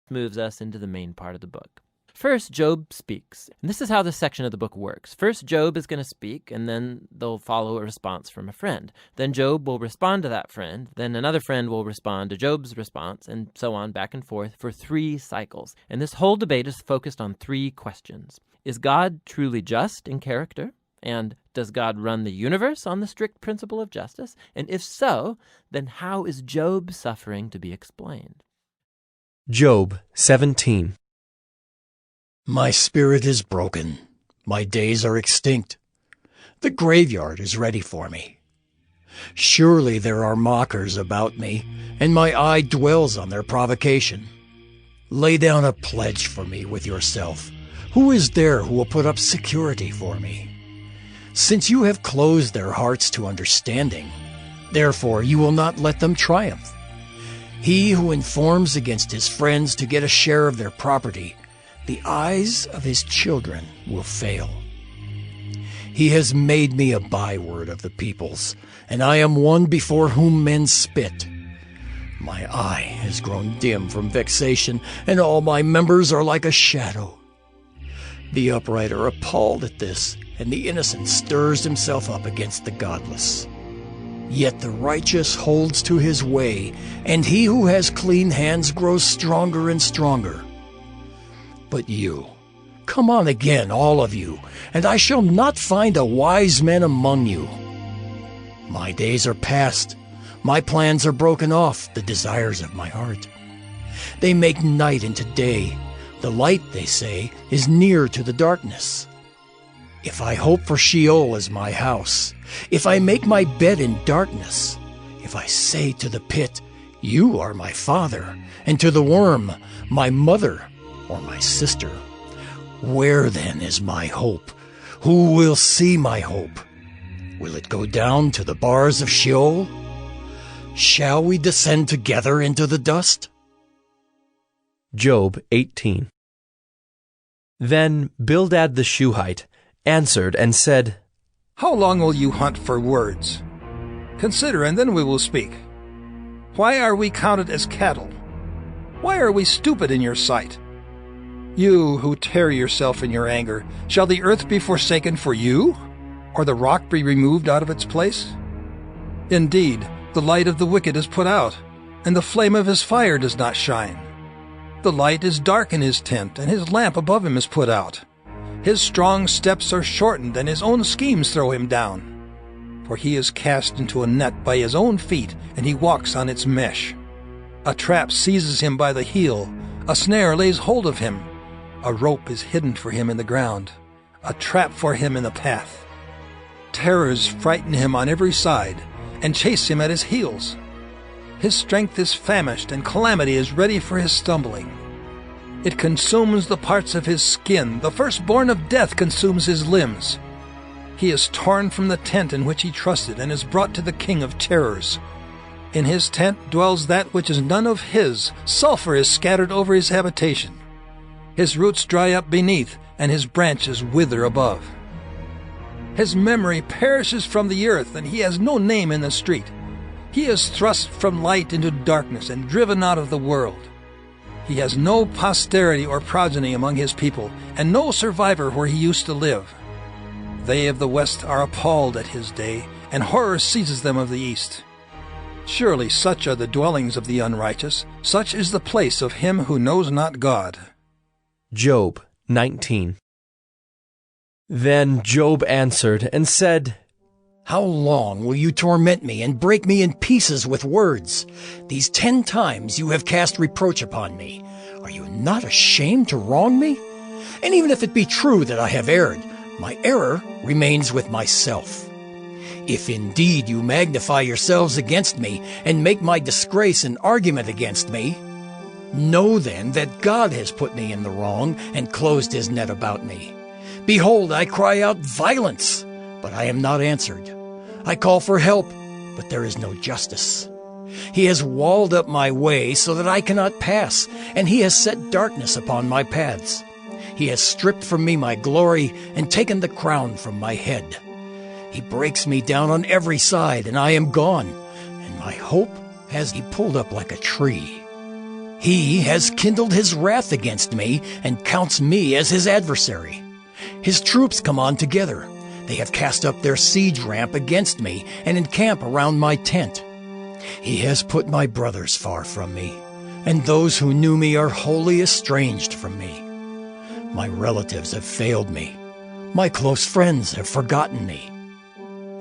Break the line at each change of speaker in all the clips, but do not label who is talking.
moves us into the main part of the book. First, Job speaks. And this is how this section of the book works. First, Job is going to speak, and then they'll follow a response from a friend. Then Job will respond to that friend. Then another friend will respond to Job's response, and so on back and forth for 3 cycles. And this whole debate is focused on 3 questions. Is God truly just in character? And does God run the universe on the strict principle of justice? And if so, then how is Job's suffering to be explained?
Job 17.
My spirit is broken. My days are extinct. The graveyard is ready for me. Surely there are mockers about me, and my eye dwells on their provocation. Lay down a pledge for me with yourself. Who is there who will put up security for me? Since you have closed their hearts to understanding, therefore you will not let them triumph. He who informs against his friends to get a share of their property, the eyes of his children will fail. He has made me a byword of the peoples, and I am one before whom men spit. My eye has grown dim from vexation, and all my members are like a shadow. The upright are appalled at this, and the innocent stirs himself up against the godless. Yet the righteous holds to his way, and he who has clean hands grows stronger and stronger. But you, come on again, all of you, and I shall not find a wise man among you. My days are past, my plans are broken off, the desires of my heart. They make night into day. The light, they say, is near to the darkness. If I hope for Sheol as my house, if I make my bed in darkness, if I say to the pit, you are my father, and to the worm, my mother, or my sister, where then is my hope? Who will see my hope? Will it go down to the bars of Sheol? Shall we descend together into the dust?
Job 18. Then Bildad the Shuhite answered and said,
How long will you hunt for words? Consider, and then we will speak. Why are we counted as cattle? Why are we stupid in your sight? You who tear yourself in your anger, shall the earth be forsaken for you, or the rock be removed out of its place? Indeed, the light of the wicked is put out, and the flame of his fire does not shine. The light is dark in his tent, and his lamp above him is put out. His strong steps are shortened, and his own schemes throw him down. For he is cast into a net by his own feet, and he walks on its mesh. A trap seizes him by the heel, a snare lays hold of him. A rope is hidden for him in the ground, a trap for him in the path. Terrors frighten him on every side, and chase him at his heels. His strength is famished, and calamity is ready for his stumbling. It consumes the parts of his skin. The firstborn of death consumes his limbs. He is torn from the tent in which he trusted, and is brought to the king of terrors. In his tent dwells that which is none of his. Sulfur is scattered over his habitation. His roots dry up beneath, and his branches wither above. His memory perishes from the earth, and he has no name in the street. He is thrust from light into darkness and driven out of the world. He has no posterity or progeny among his people, and no survivor where he used to live. They of the west are appalled at his day, and horror seizes them of the east. Surely such are the dwellings of the unrighteous, such is the place of him who knows not God.
Job 19. Then Job answered and said,
How long will you torment me and break me in pieces with words? These 10 times you have cast reproach upon me. Are you not ashamed to wrong me? And even if it be true that I have erred, my error remains with myself. If indeed you magnify yourselves against me and make my disgrace an argument against me, know then that God has put me in the wrong and closed his net about me. Behold, I cry out violence, but I am not answered. I call for help, but there is no justice. He has walled up my way so that I cannot pass, and he has set darkness upon my paths. He has stripped from me my glory and taken the crown from my head. He breaks me down on every side, and I am gone, and my hope has he pulled up like a tree. He has kindled his wrath against me and counts me as his adversary. His troops come on together. They have cast up their siege ramp against me and encamp around my tent. He has put my brothers far from me, and those who knew me are wholly estranged from me. My relatives have failed me. My close friends have forgotten me.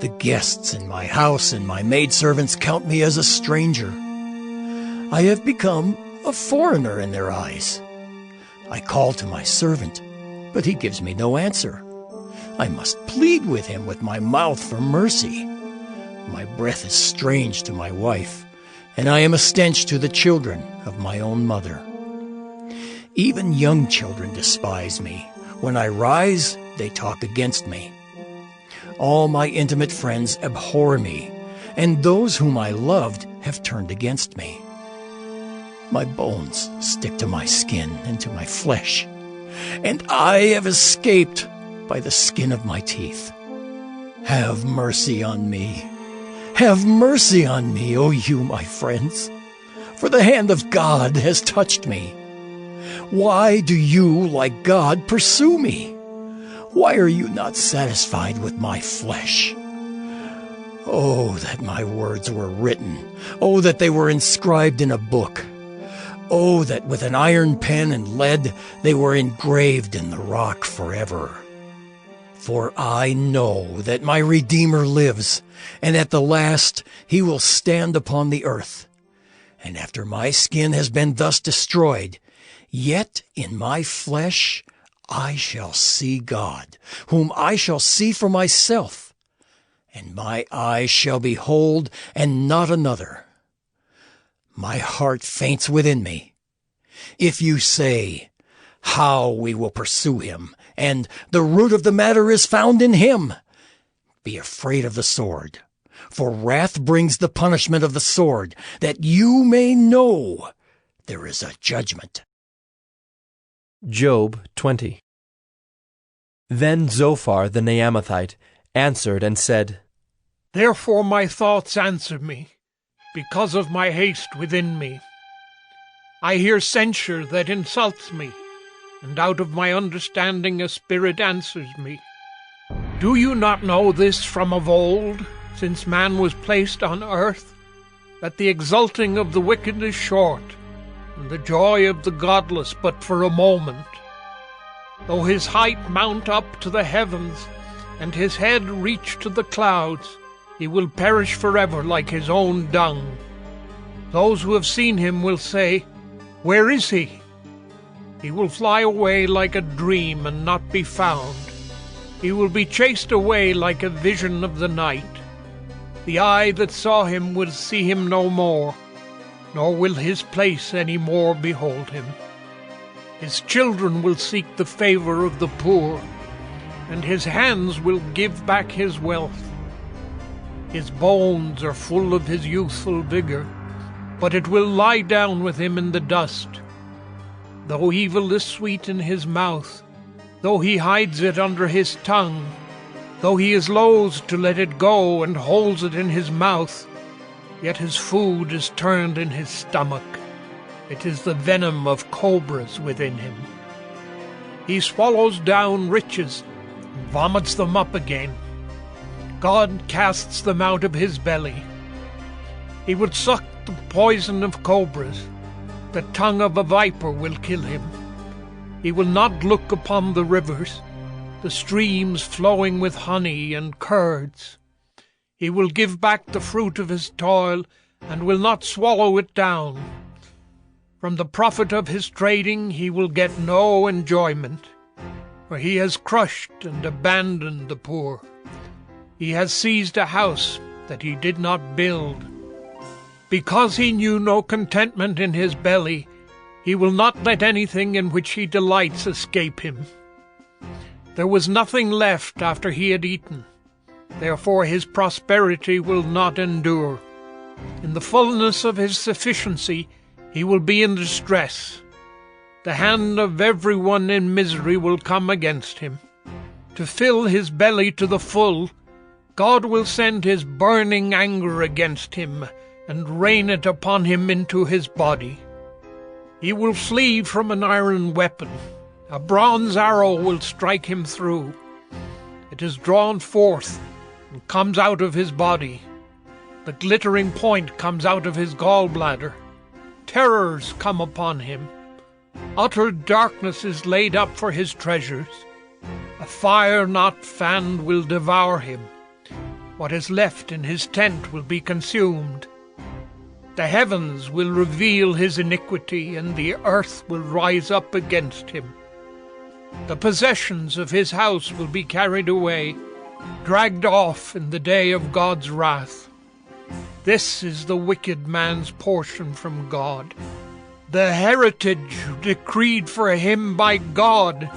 The guests in my house and my maidservants count me as a stranger. I have become a foreigner in their eyes. I call to my servant, but he gives me no answer. I must plead with him with my mouth for mercy. My breath is strange to my wife, and I am a stench to the children of my own mother. Even young children despise me. When I rise, they talk against me. All my intimate friends abhor me, and those whom I loved have turned against me. My bones stick to my skin and to my flesh, and I have escaped by the skin of my teeth. Have mercy on me. Have mercy on me, O you, my friends, for the hand of God has touched me. Why do you, like God, pursue me? Why are you not satisfied with my flesh? Oh, that my words were written. Oh, that they were inscribed in a book. Oh, that with an iron pen and lead they were engraved in the rock forever. For I know that my Redeemer lives, and at the last he will stand upon the earth. And after my skin has been thus destroyed, yet in my flesh I shall see God, whom I shall see for myself, and my eyes shall behold, and not another. My heart faints within me. If you say, "How we will pursue him," and "The root of the matter is found in him," be afraid of the sword, for wrath brings the punishment of the sword, that you may know there is a judgment.
Job 20. Then Zophar the Naamathite answered and said,
Therefore my thoughts answer me, because of my haste within me. I hear censure that insults me, and out of my understanding a spirit answers me. Do you not know this from of old, since man was placed on earth, that the exulting of the wicked is short, and the joy of the godless but for a moment? Though his height mount up to the heavens, and his head reach to the clouds, he will perish forever like his own dung. Those who have seen him will say, Where is he? He will fly away like a dream and not be found. He will be chased away like a vision of the night. The eye that saw him will see him no more, nor will his place any more behold him. His children will seek the favor of the poor, and his hands will give back his wealth. His bones are full of his youthful vigor, but it will lie down with him in the dust. Though evil is sweet in his mouth, though he hides it under his tongue, though he is loath to let it go and holds it in his mouth, yet his food is turned in his stomach. It is the venom of cobras within him. He swallows down riches and vomits them up again. God casts them out of his belly. He would suck the poison of cobras. The tongue of a viper will kill him. He will not look upon the rivers, the streams flowing with honey and curds. He will give back the fruit of his toil, and will not swallow it down. From the profit of his trading he will get no enjoyment, for he has crushed and abandoned the poor. He has seized a house that he did not build. Because he knew no contentment in his belly, he will not let anything in which he delights escape him. There was nothing left after he had eaten. Therefore his prosperity will not endure. In the fullness of his sufficiency he will be in distress. The hand of everyone in misery will come against him. To fill his belly to the full, God will send his burning anger against him, and rain it upon him into his body. He will flee from an iron weapon. A bronze arrow will strike him through. It is drawn forth and comes out of his body. The glittering point comes out of his gallbladder. Terrors come upon him. Utter darkness is laid up for his treasures. A fire not fanned will devour him. What is left in his tent will be consumed. The heavens will reveal his iniquity, and the earth will rise up against him. The possessions of his house will be carried away, dragged off in the day of God's wrath. This is the wicked man's portion from God, the heritage decreed for him by God.